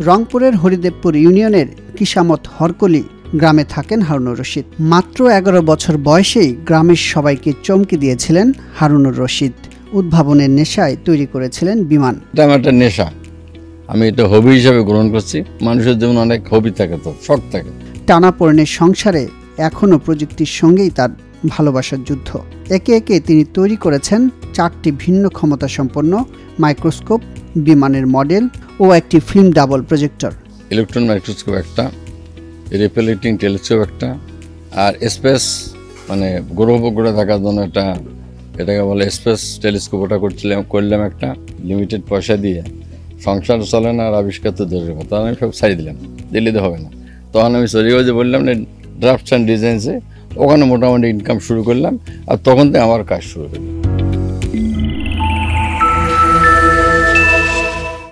রংপুরের হরিদেবপুর ইউনিয়নের কিসামত হরকলি গ্রামে থাকেন হারুনুর রশিদ। মাত্র 11 বছর বয়সেই গ্রামের সবাইকে চমকে দিয়েছিলেন হারুনুর রশিদ। উদ্ভাবনের নেশায় তৈরি করেছিলেন বিমান। এটা আমার একটা নেশা, আমি এটা হবি হিসাবে গ্রহণ করছি। মানুষের যেমন অনেক হবি থাকে, তো শখ থাকে। টানাপোড়েনের সংসারে এখনও প্রযুক্তির সঙ্গেই তার ভালোবাসার যুদ্ধ। একে একে তিনি তৈরি করেছেন 4টি ভিন্ন ক্ষমতা সম্পন্ন মাইক্রোস্কোপ, বিমানের মডেল ও একটি film double projector. Electron microscope একটা, রিপেলেটিং টেলিস্কোপ একটা, আর স্পেস মানে গ্রহ উপগ্রহে থাকার জন্য একটা, এটাকে বলে স্পেস টেলিস্কোপ, ওটা করলাম একটা লিমিটেড পয়সা দিয়ে। সংসার চলে না আর আবিষ্কার তো দূরের কথা, আমি সব ছাড়ি দিলাম, দিল্লিতে হবে না। তখন আমি সরিগঞ্জে বললাম না ড্রাফটস অ্যান্ড ডিজাইনসে, ওখানে মোটামুটি ইনকাম শুরু করলাম, আর তখন থেকে আমার কাজ শুরু হলো।